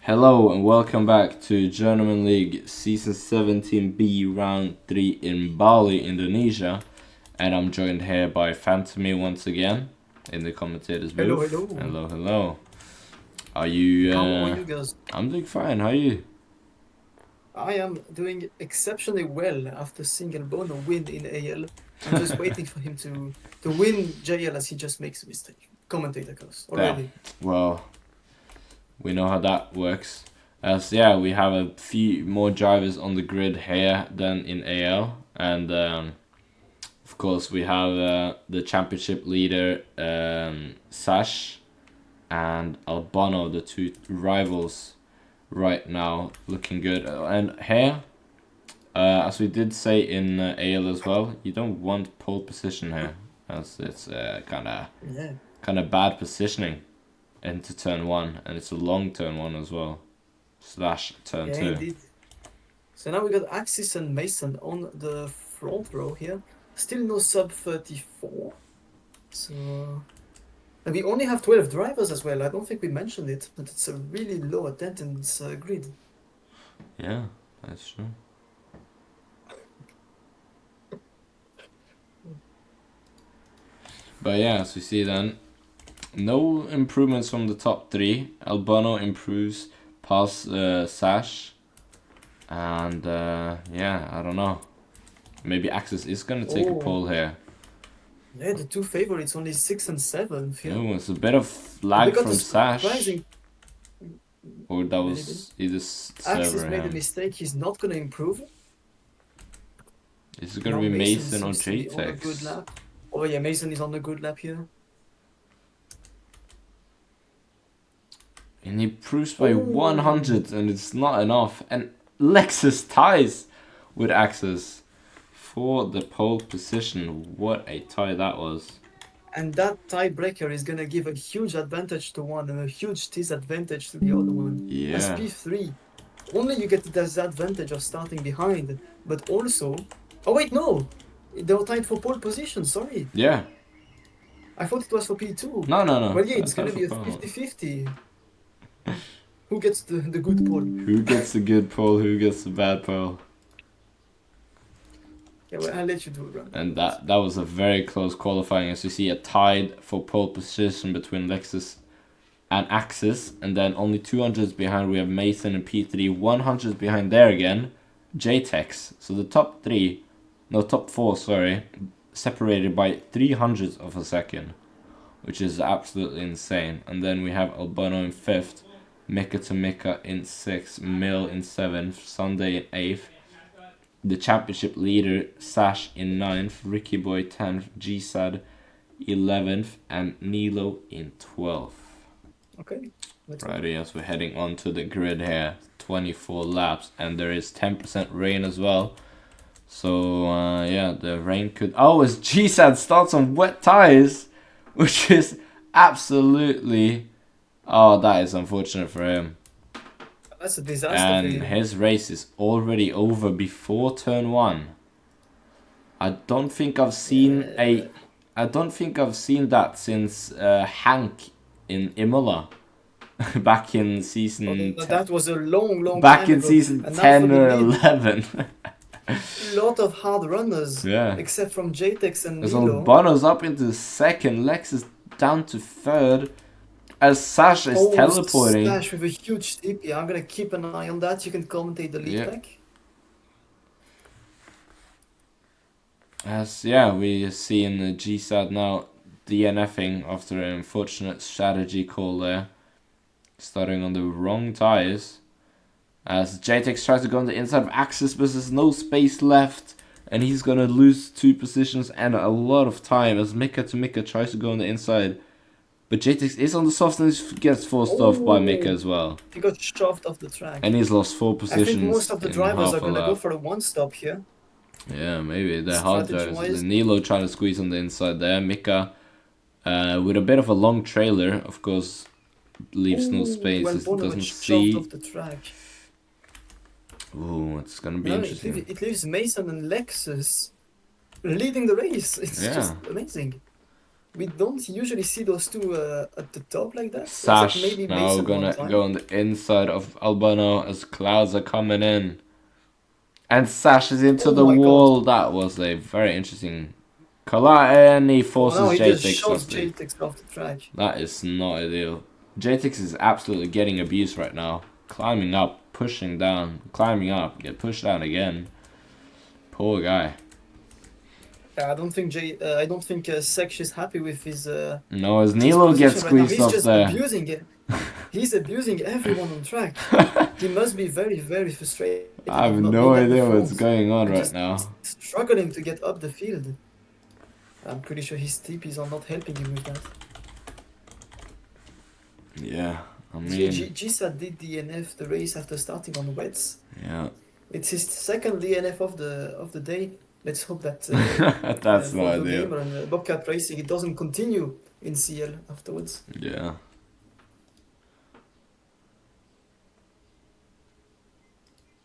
Hello and welcome back to Journeyman League Season 17B Round 3 in Bali, Indonesia. And I'm joined here by Phantomy once again in the commentator's booth. Hello. Hello. Are you... How are you guys? I'm doing fine, how are you? I am doing exceptionally well after seeing Bono win in AL. I'm just waiting for him to win JL as he just makes a mistake. Commentator goes already. Well, we know how that works. We have a few more drivers on the grid here than in AL. And of course we have the championship leader Sash and Albano, the two rivals right now, looking good. And here, as we did say in AL as well, you don't want pole position here, as it's kind of bad positioning into turn 1, and it's a long turn 1 as well, / turn 2. Indeed. So now we got Axis and Mason on the front row here. Still no sub 34. So and we only have 12 drivers as well. I don't think we mentioned it, but it's a really low attendance grid. Yeah, that's true. But yeah, as we see then, no improvements from the top 3. Albano improves past Sash. And I don't know. Maybe Axis is going to take a pole here. Yeah, the two favorites, only 6 and 7. Oh, it's a bit of lag from Sash. Or that was either server. Axis made a mistake, he's not going to improve. Is it going to be Mason or JTEX? Oh yeah, Mason is on a good lap here. And he improves by 100 and it's not enough. And Lexus ties with Axis for the pole position. What a tie that was. And that tiebreaker is going to give a huge advantage to one and a huge disadvantage to the other one. Yeah. As P3, only you get the disadvantage of starting behind, but also... Oh wait, no! They were tied for pole position, sorry. Yeah. I thought it was for P2. No. Well, yeah, it's going to be a 50-50. Who gets the good pole? Who gets the good pole? Who gets the bad pole? Yeah, well, I'll let you do it, Brandon. And that was a very close qualifying, as you see a tied for pole position between Lexus and Axis. And then only 200s behind we have Mason and P3. 100s behind there again, JTEX. So the top 4, separated by 300ths of a second, which is absolutely insane. And then we have Albano in 5th, Mika to Mika in 6th, Mill in 7th, Sunday in 8th, the championship leader Sash in 9th, Ricky Boy 10th, GSAD 11th, and Nilo in 12th. Okay. Righty, as we're heading on to the grid here, 24 laps, and there is 10% rain as well. So, the rain could... Oh, as GSAD starts on wet tires, which is absolutely... Oh, that is unfortunate for him. That's a disaster. And his race is already over before turn 1. I don't think I've seen that since Hank in Imola. Back in season... that was a long back time in ago. season 10 or 11. A lot of hard runners, yeah. Except from JTEX and As Nilo. Albano's up into 2nd, Lexus down to 3rd, as Sash is teleporting. Sash with a huge TP. I'm gonna keep an eye on that. You can commentate the lead back. As we see in the GSAD now DNFing after an unfortunate strategy call there, starting on the wrong tires. As JTEX tries to go on the inside of Axis, but there's no space left, and he's gonna lose 2 positions and a lot of time as Mika to Mika tries to go on the inside. But JTEX is on the soft and gets forced off by Mika as well. He got shoved off the track. And he's lost 4 positions. I think most of the drivers are gonna go for a one-stop here. Yeah, maybe. They're hard drivers. Nilo trying to squeeze on the inside there. Mika, with a bit of a long trailer, of course, leaves no space. Doesn't see... Off the track. Ooh, it's gonna be interesting. It leaves Mason and Lexus leading the race. It's just amazing. We don't usually see those two at the top like that. Except Sash maybe now Mason one gonna time. go on the inside of Albano as clouds are coming in. And Sash is into Oh the my god. wall. That was a very interesting collide, and he Oh, now forces he just JTX shot off the... JTX off the track. That is not ideal. JTX is absolutely getting abused right now. Climbing up, pushing down, climbing up, get pushed down again. Poor guy. I don't think Seksh is happy with his No, as his Nilo gets position right now. squeezed He's off just there. abusing it. He's abusing everyone on track. He must be very, very frustrated I have of not no being at the idea what's front going on and right just now. struggling to get up the field. I'm pretty sure his TPs are not helping him with that. Yeah, I mean... Gisa did DNF the race after starting on wets. Yeah. It's his second DNF of the day. Let's hope that That's for not the ideal. gamer and Bobcat Racing it doesn't continue in CL afterwards. Yeah.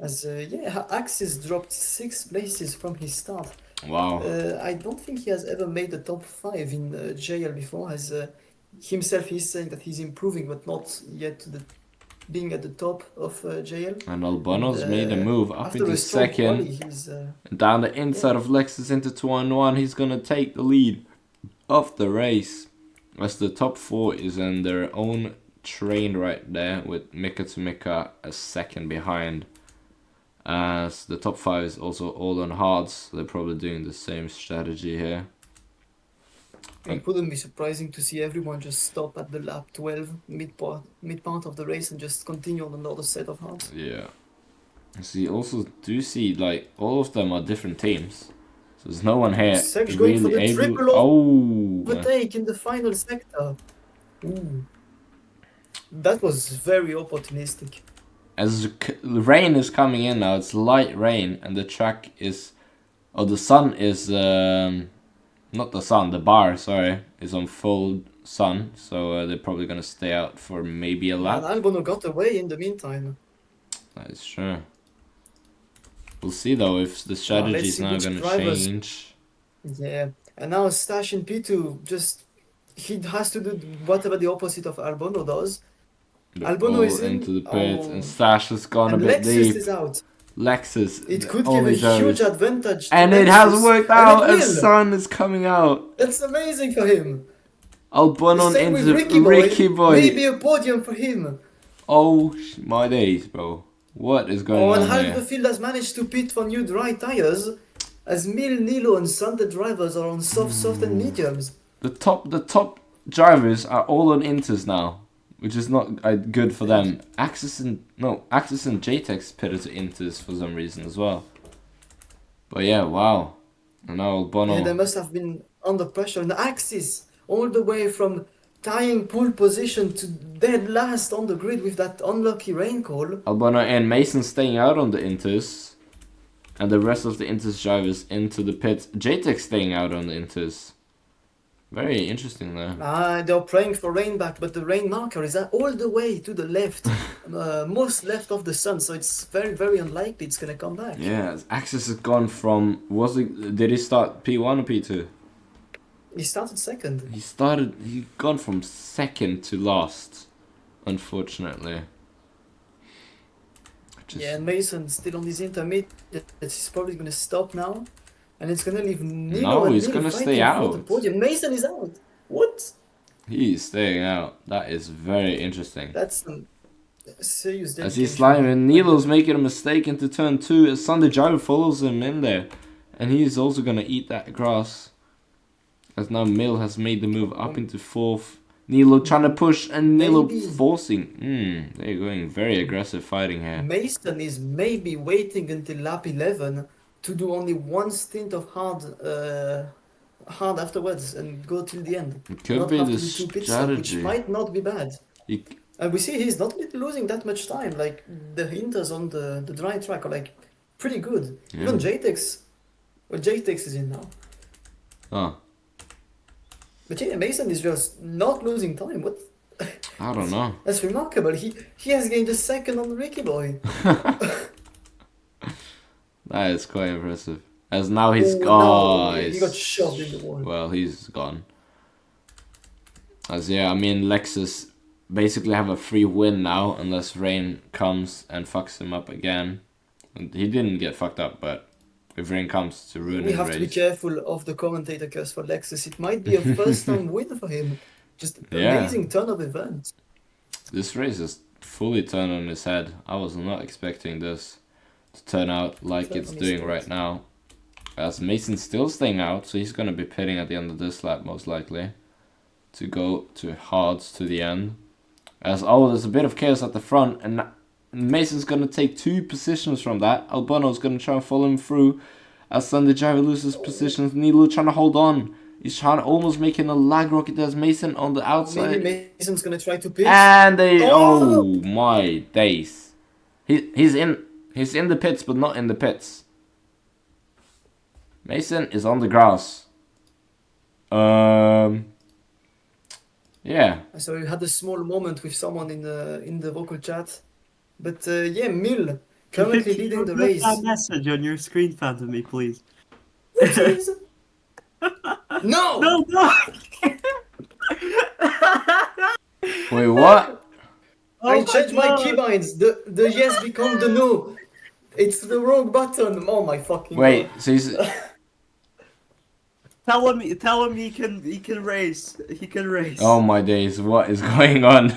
As Axis dropped 6 places from his start. Wow. I don't think he has ever made the top 5 in JL before. As himself, he's saying that he's improving, but not yet to the being at the top of JL. And Albano's made a move up After into a strong quali, second. he's Down the inside of Lexus into 2-1. He's gonna take the lead of the race. As the top 4 is in their own train right there, with Mika to Mika a second behind. As the top 5 is also all on hards, so they're probably doing the same strategy here. It wouldn't be surprising to see everyone just stop at the lap 12, mid part of the race, and just continue on another set of hards. Yeah. So you also do see, like, all of them are different teams. So there's no one here Seksh going for really the able... triple Oh! overtake in the final sector. Ooh. That was very opportunistic. As rain is coming in now, it's light rain, and the track is... Oh, the sun is... not the sun, the bar, sorry, is on full sun. So they're probably going to stay out for maybe a lap. And Albano got away in the meantime. That is true. We'll see though if the strategy is now going to change. Yeah, and now Stash in P2 just... He has to do whatever the opposite of Albano does. Albano is into the pit, and Stash has gone and a bit Lexus deep. is out. Lexus, It could give a huge advantage to and Lexus, it has worked out. And As sun is coming out. That's amazing for him. Albano Same into with Ricky Boy. Maybe a podium for him. Oh my days, bro! What is going on and half here? the field has managed to pit for new dry tires, as Mil, Nilo, and Sunday drivers are on soft and mediums. The top drivers are all on inters now, which is not good for them. Axis and JTEX pitted to inters for some reason as well. But yeah, wow. And now Albano. Yeah, they must have been under pressure. And Axis, all the way from tying pole position to dead last on the grid with that unlucky rain call. Albano and Mason staying out on the inters, and the rest of the inters drivers into the pit. JTEX staying out on the inters. Very interesting there. They're praying for rain back, but the rain marker is all the way to the left, most left of the sun, so it's very, very unlikely it's gonna come back. Yeah, Axis has gone from... Did he start P1 or P2? He started second. He gone from second to last, unfortunately. Yeah, and Mason still on his intermediate. He's probably gonna stop now. And it's gonna leave Nilo he's gonna stay out. The podium. Mason is out. What? He's staying out. That is very interesting. That's serious. As he's sliding, Nilo's making a mistake into turn 2. As Sunday Driver follows him in there, and he's also gonna eat that grass. As now Mill has made the move up into 4th. Nilo trying to push, and Nilo forcing. They're going very aggressive fighting here. Mason is maybe waiting until lap 11 to do only one stint of hard afterwards and go till the end. It could be the strategy. Which might not be bad. And we see he's not losing that much time. Like the hinters on the dry track are like pretty good. Yeah. Even JTEX. Well, JTEX is in now. Oh. But yeah, Mason is just not losing time. What? I don't know. That's remarkable. He has gained a second on Ricky Boy. That is quite impressive. As now he's he got shoved in the wall. Well, he's gone. As yeah, I mean Lexus basically have a free win now unless Rain comes and fucks him up again. And he didn't get fucked up, but if Rain comes to ruin We his have to be race. careful of the commentator curse for Lexus. It might be a first-time win for him. Just Yeah. amazing turn of events. This race is fully turned on its head. I was not expecting this to turn out like Turn it's on his doing head. right now. As Mason's still staying out, so he's gonna be pitting at the end of this lap most likely. To go to hards to the end. As oh, there's a bit of chaos at the front, and Mason's gonna take 2 positions from that. Albano's gonna try and follow him through. As Sunday Driver loses positions, Nilo trying to hold on. He's trying to almost making a lag rocket. There's Mason on the outside. Maybe Mason's gonna try to pitch. And they Oh! oh my days. He's in the pits but not in the pits. Mason is on the grass. Yeah. So we had a small moment with someone in the vocal chat. But yeah, Mill currently leading the race. Put that message on your screen fan to me, please. Whoopsies! No! No, no! Wait, what? I changed my keybinds. The yes become the no. It's the wrong button. Oh my fucking Wait, god. so he's Tell him he can race. He can race. oh my days, what is going on?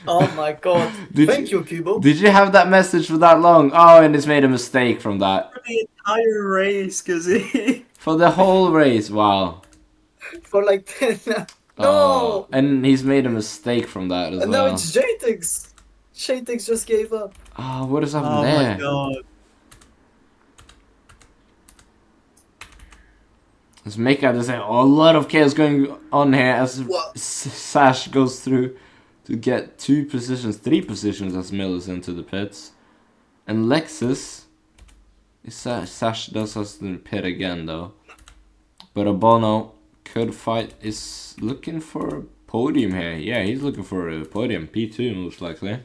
Oh my god. Thank you, Kubo. Did you have that message for that long? Oh, and it's made a mistake from that. For the entire race, cause he For the whole race, wow. For like 10. No! Oh, and he's made a mistake from that as And now well. it's Jatix. Jatix just gave up. Oh, what is happening Oh there? my god. Let's make out. There's a lot of chaos going on here as What? Sash goes through to get 2 positions, 3 positions as Mill is into the pits. And Lexus, Sash does us in the pit again though. But Abono could fight, is looking for a podium here. Yeah, he's looking for a podium, P2 most likely.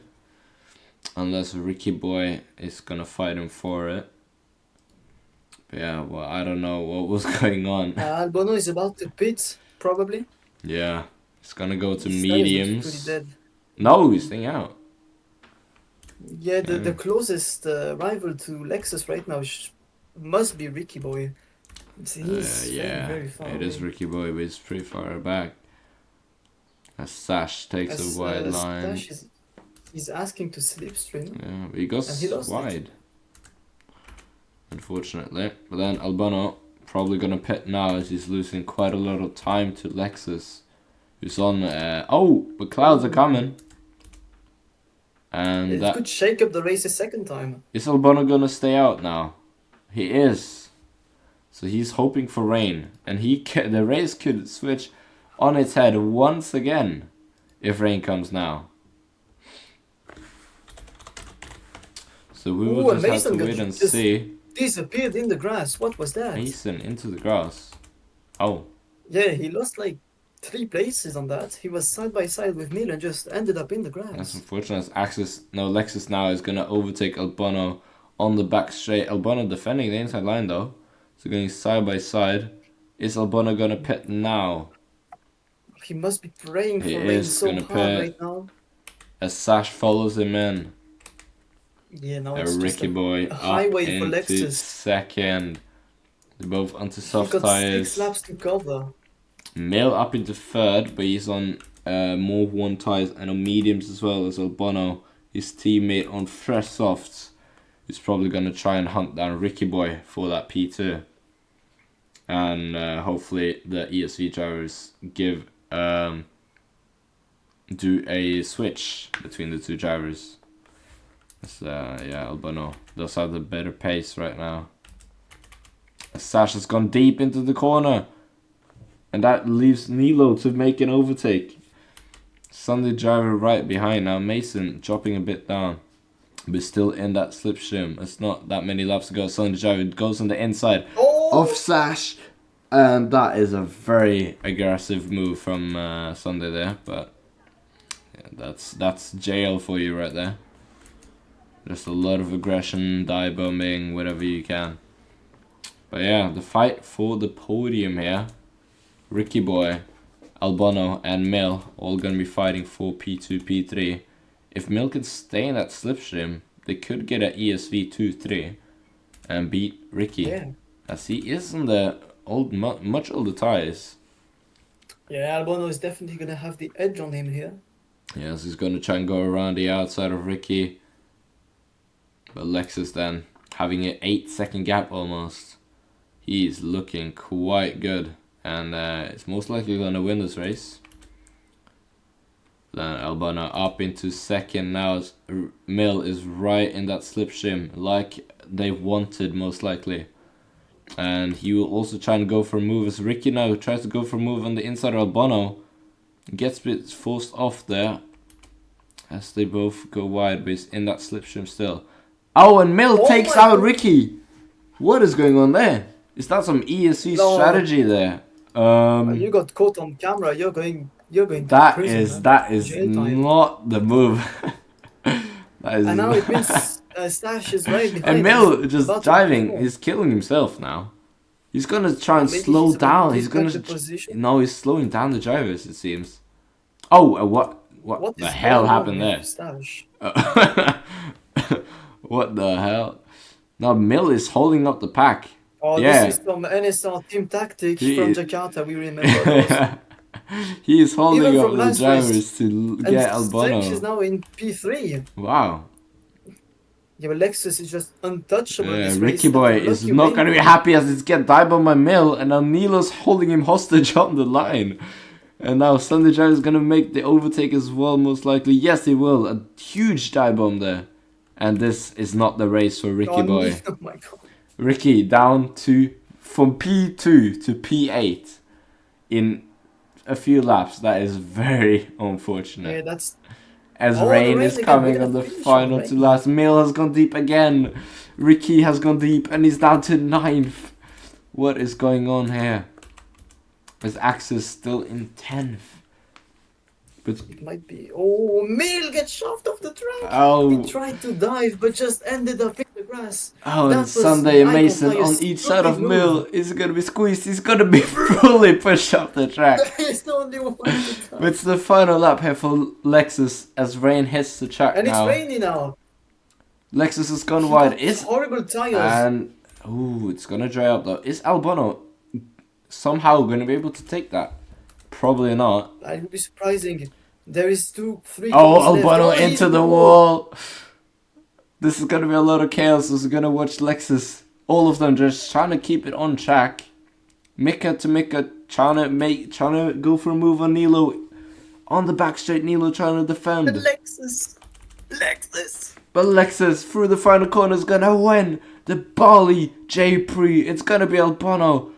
Unless Ricky Boy is gonna fight him for it. But yeah, well, I don't know what was going on. Albono is about to pit, probably. Yeah, he's gonna go to His tires looks mediums. pretty dead. No, he's staying out. Yeah, the closest rival to Lexus right now must be Ricky Boy. He's Yeah, very far it is away. Ricky Boy, but he's pretty far back. As Sash takes As, a wide line. Stash he's asking to slipstream. Yeah, but he goes And he lost it. wide. Unfortunately. But then Albano probably gonna pit now as he's losing quite a lot of time to Lexus. Who's on oh, but clouds are coming. And It that could shake up the race a second time. is Albano gonna stay out now? He is. So he's hoping for rain. And the race could switch on its head once again if rain comes now. So we will Ooh, just have Mason to wait and just see. disappeared in the grass. What was that? Mason into the grass. Oh, Yeah, he lost like 3 places on that. He was side by side with Neil and just ended up in the that's grass. unfortunate. Lexus now is gonna overtake Albano on the back straight. Albano defending the inside line though. So going side by side. Is Albano gonna pit now? He must be praying for He rain is so gonna hard pit. right now. As Sash follows him in. Yeah, now A it's just Ricky Boy a up highway for into Lexus. second. They're both onto He soft got 6 tires. laps to cover. Mill up into third, but he's on more worn tires and on mediums as well as Albano, his teammate on fresh softs, who's probably going to try and hunt down Ricky Boy for that P2. And hopefully the ESV drivers do a switch between the 2 drivers. Yeah, Albano does have the better pace right now. Sash has gone deep into the corner. And that leaves Nilo to make an overtake. Sunday driver right behind. Now Mason dropping a bit down. But still in that slipstream. It's not that many laps to go. Sunday driver goes on the inside of Sash. And that is a very aggressive move from Sunday there. But yeah, that's jail for you right there. Just a lot of aggression, dive bombing, whatever you can. But yeah, the fight for the podium here. Ricky Boy Albano and Mill all gonna be fighting for P2, P3. If Mill can stay in that slipstream, they could get an ESV 2-3 and beat Ricky. Yeah. As he is in the much older tires. Yeah, Albano is definitely gonna have the edge on him here. Yes, he's gonna try and go around the outside of Ricky. But Lexus then having an 8-second gap almost. He's looking quite good. And it's most likely gonna win this race. Then Albano up into second. Now Mill is right in that slipstream like they wanted most likely. And he will also try and go for a move as Ricky now tries to go for a move on the inside of Albano. Gets a bit forced off there as they both go wide, but he's in that slipstream still. Oh, and Mill takes out Ricky. What is going on there? Is that some ESC strategy there? You got caught on camera. You're going to prison, that is not the move. That is and now it means Stash is right behind. And Mill just diving. He's killing himself now. He's gonna try and slow down. He's gonna. No, he's slowing down the drivers. It seems. Oh, what the hell happened there? What the hell? Now Mill is holding up the pack. Oh, yeah. This is some NSR team tactic from Jakarta. We remember those. He is holding up the drivers to get Albano. Is now in P3. Wow. Yeah, but Lexus is just untouchable. Yeah, Ricky boy is not going to be happy as it's get dive bomb by Mill, and now Nilo's holding him hostage on the line. And now Sunday Drive is going to make the overtake as well, most likely. Yes, he will. A huge dive bomb there. And this is not the race for Ricky boy. Oh my God. Ricky down to from P2 to P8 in a few laps. That is very unfortunate. Yeah, that's... As rain is coming on the final two laps. Mill has gone deep again. Ricky has gone deep and he's down to 9th. What is going on here? Is Axis still in 10th? But it might be... Oh, Mill gets shoved off the track. Oh. He tried to dive but just ended up in the grass. Oh, and Sunday and Mason on each side of Mill is going to be squeezed. He's going to be fully pushed off the track. He's the only one. But it's the final lap here for Lexus as rain hits the track and now. And it's rainy now. Lexus has gone wide. It's horrible tires. And ooh, it's going to dry up though. Is Albano somehow going to be able to take that? Probably not. That would be surprising. There is 2-3. Oh, Albano into the wall. This is going to be a lot of chaos. We're going to watch Lexus. All of them just trying to keep it on track. Mika to Mika trying to go for a move on Nilo. On the back straight, Nilo trying to defend. Lexus. But Lexus through the final corner is going to win the Bali J Pre. It's going to be Albano.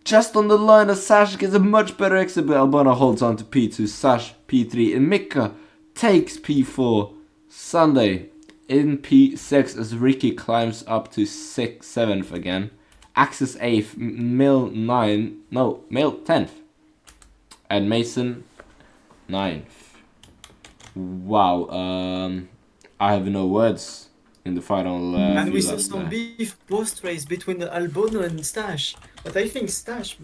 Just on the line as Sash gets a much better exit, but Albano holds on to P2, Sash P3, and Mika takes P4. Sunday in P6 as Ricky climbs up to 7th again. Axis 8th, Mill 10th. And Mason 9th. Wow, I have no words in the final and we saw some beef post-race between Albano and Stash. But I think Stash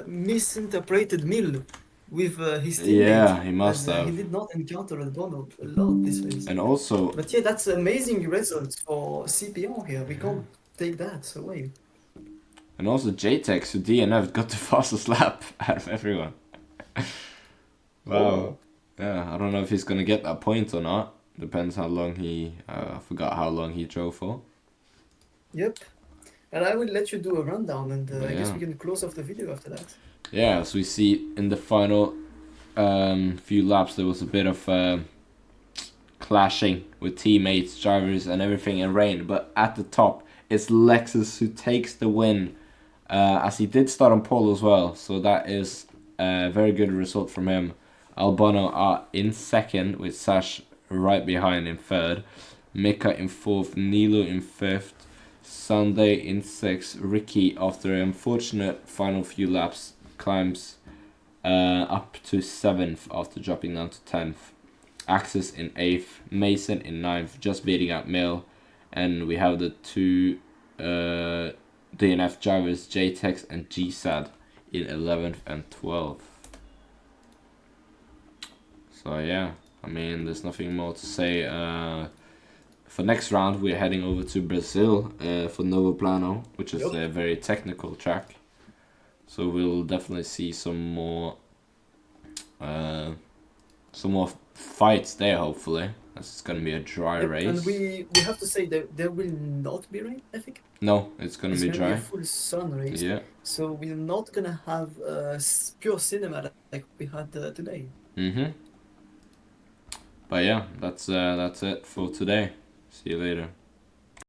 misinterpreted Mill with his teammate. Yeah, he must have. He did not encounter Albano a lot this race. And also... But yeah, that's amazing results for CPR here. We can't take that away. And also JTEX, who DNF got the fastest lap out of everyone. Wow. Oh. Yeah, I don't know if he's going to get that point or not. Depends how long he... I forgot how long he drove for. Yep. And I will let you do a rundown, and I guess we can close off the video after that. Yeah, as we see in the final few laps, there was a bit of clashing with teammates, drivers, and everything in rain. But at the top, it's Lexus who takes the win, as he did start on pole as well. So that is a very good result from him. Albano are in second with Sash right behind in third. Mika in fourth, Nilo in fifth. Sunday in 6th. Ricky, after an unfortunate final few laps, climbs up to 7th after dropping down to 10th. Axis in 8th. Mason in 9th, just beating out Mill. And we have the two DNF drivers, JTEX and GSAD, in 11th and 12th. So yeah, I mean, there's nothing more to say. For next round, we're heading over to Brazil for Novo Plano, which is a very technical track. So we'll definitely see some more fights there, hopefully. It's gonna be a dry race. And we have to say that there will not be rain, I think. No, it's gonna be dry. Be a full sun race. Yeah. So we're not gonna have pure cinema like we had today. But yeah, that's it for today. See you later.